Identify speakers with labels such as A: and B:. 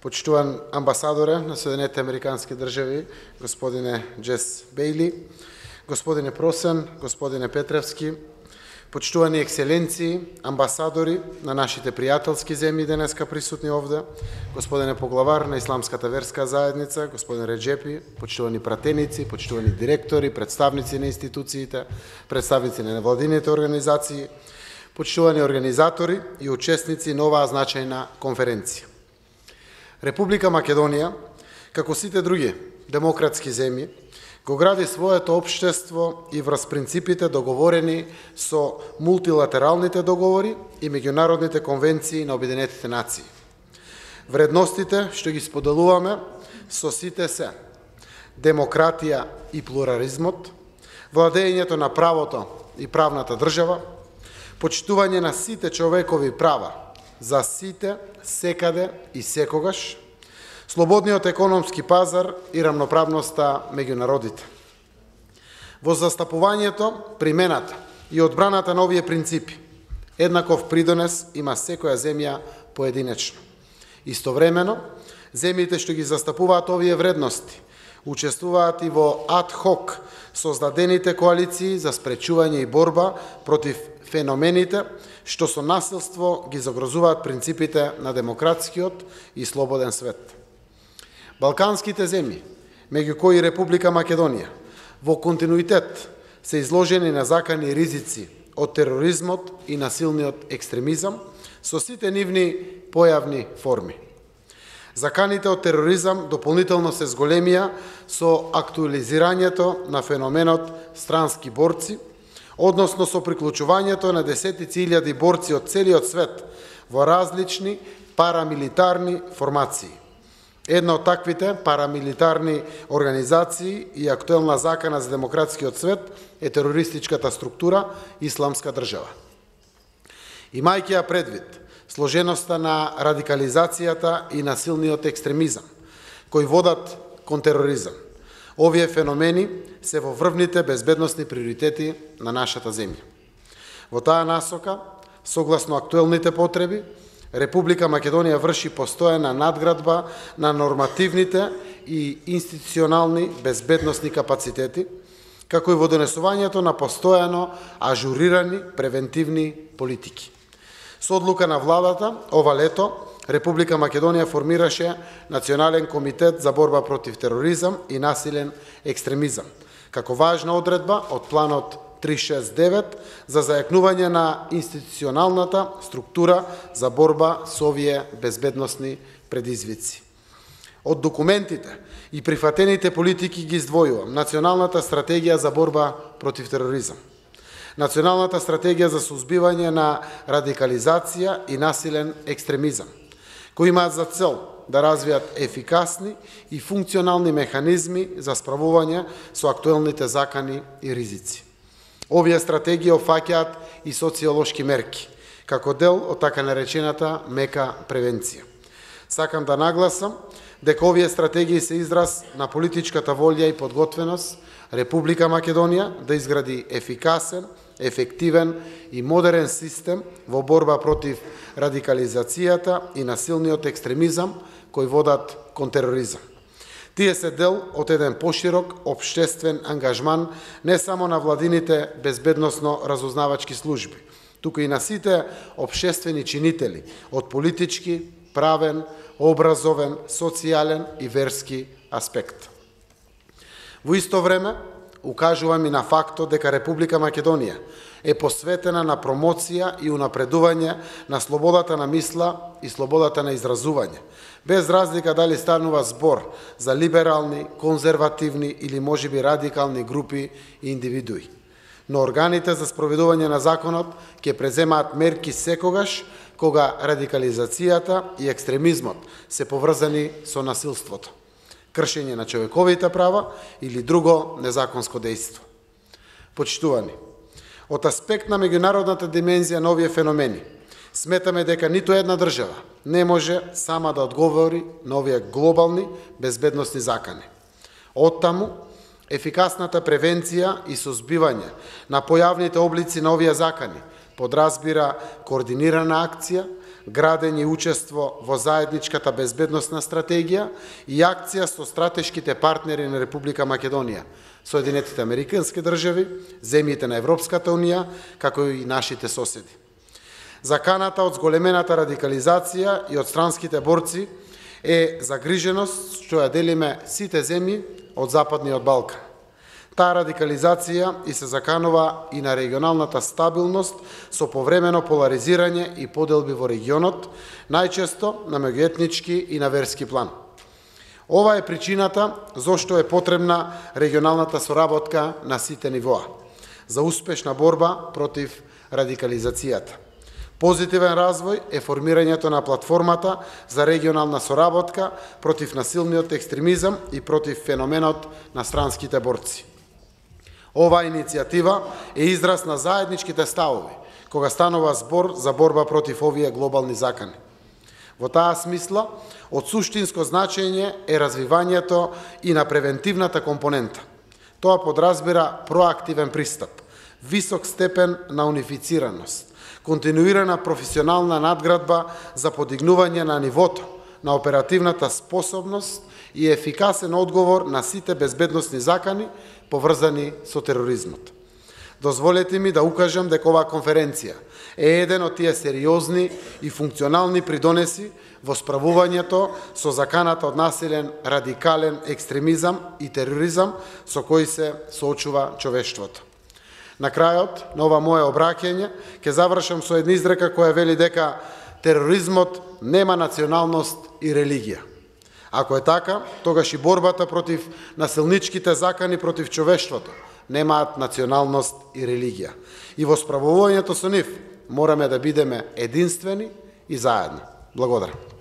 A: почитуван амбасадоре на Соединените Американски држави, господине Джес Бейли, господине Просен, господине Петревски, почитувани екселенции, амбасадори на нашите пријателски земји денеска присутни овде, господине поглавар на Исламската верска заедница, господин Реджепи, почитувани пратеници, почитувани директори, представници на институциите, представници на невладините организации, почитувани организатори и учесници на оваа значајна конференција. Република Македонија, како сите други демократски земји, го гради своето општество и врз принципите договорени со мултилатералните договори и меѓународните конвенции на Обединетите нации. Вредностите што ги споделуваме со сите се демократија и плурализмот, владењето на правото и правната држава, почитување на сите човекови права за сите, секаде и секогаш, слободниот економски пазар и рамноправноста меѓу народите. Во застапувањето, примената и одбраната на овие принципи, еднаков придонес има секоја земја поединечно. Истовремено, земјите што ги застапуваат овие вредности, учествуваат и во ад-хок создадените коалиции за спречување и борба против феномените што со насилство ги загрозуваат принципите на демократскиот и слободен свет. Балканските земји, меѓу кои Република Македонија, во континуитет се изложени на закани ризици од тероризмот и насилниот екстремизам со сите нивни појавни форми. Заканите од тероризам дополнително се зголемија со актуализирањето на феноменот странски борци, односно со приклучувањето на десетици илјади борци од целиот свет во различни парамилитарни формации. Една од таквите парамилитарни организации и актуелна закана за демократскиот свет е терористичката структура Исламска држава. Имајќи ја предвид сложеноста на радикализацијата и насилниот екстремизам, кои водат кон тероризам, овие феномени се во врвните безбедносни приоритети на нашата земја. Во таа насока, согласно актуелните потреби, Република Македонија врши постојана надградба на нормативните и институционални безбедносни капацитети, како и во донесувањето на постојано ажурирани превентивни политики. Со одлука на владата, ова лето, Република Македонија формираше Национален комитет за борба против тероризам и насилен екстремизам, како важна одредба од планот 369 за зајакнување на институционалната структура за борба со овие безбедносни предизвици. Од документите и прифатените политики ги издвојувам Националната стратегија за борба против тероризам, Националната стратегија за сузбивање на радикализација и насилен екстремизам, кои имаат за цел да развијат ефикасни и функционални механизми за справување со актуелните закани и ризици. Овие стратегии опфаќаат и социолошки мерки, како дел од така наречената мека превенција. Сакам да нагласам дека овие стратегии се израз на политичката волја и подготвеност Република Македонија да изгради ефикасен, ефективен и модерен систем во борба против радикализацијата и насилниот екстремизам кои водат кон тероризам. Тие се дел од еден поширок општествен ангажман не само на владините безбедносно-разузнавачки служби, туку и на сите општествени чинители од политички, правен, образовен, социјален и верски аспект. Во исто време, укажувам и на фактот дека Република Македонија е посветена на промоција и унапредување на слободата на мисла и слободата на изразување, без разлика дали станува збор за либерални, конзервативни или можеби радикални групи и индивидуи. Но органите за спроведување на законот ќе преземаат мерки секогаш кога радикализацијата и екстремизмот се поврзани со насилството, кршење на човековите права или друго незаконско дејство. Почитувани, од аспект на меѓународната димензија на овие феномени, сметаме дека ниту една држава не може сама да одговори на овие глобални безбедносни закани. Оттаму, ефикасната превенција и сузбивање на појавните облици на овие закани подразбира координирана акција градење и учество во заедничката безбедносна стратегија и акција со стратешките партнери на Република Македонија, Соединетите Американски држави, земјите на Европската Унија, како и нашите соседи. Заканата од зголемената радикализација и од странските борци е загриженост што ја делиме сите земји од Западниот Балкан. Таа радикализација и се заканува и на регионалната стабилност со повремено поларизирање и поделби во регионот, најчесто на меѓуетнички и на верски план. Ова е причината зошто е потребна регионалната соработка на сите нивоа за успешна борба против радикализацијата. Позитивен развој е формирањето на платформата за регионална соработка против насилниот екстремизам и против феноменот на странските борци. Оваа иницијатива е израз на заедничките ставови, кога станува збор за борба против овие глобални закани. Во таа смисла, од суштинско значење е развивањето и на превентивната компонента. Тоа подразбира проактивен пристап, висок степен на унифицираност, континуирана професионална надградба за подигнување на нивото на оперативната способност и ефикасен одговор на сите безбедносни закани поврзани со тероризмот. Дозволете ми да укажам дека оваа конференција е еден од тие сериозни и функционални придонеси во справувањето со заканата од насилен радикален екстремизам и тероризам со кој се соочува човештвото. На крајот на ова мое обраќање ќе завршам со една изрека која вели дека тероризмот нема националност и религија. Ако е така, тогаш и борбата против насилничките закани против човештвото немаат националност и религија. И во справувањето со нив мораме да бидеме единствени и заедно. Благодарам.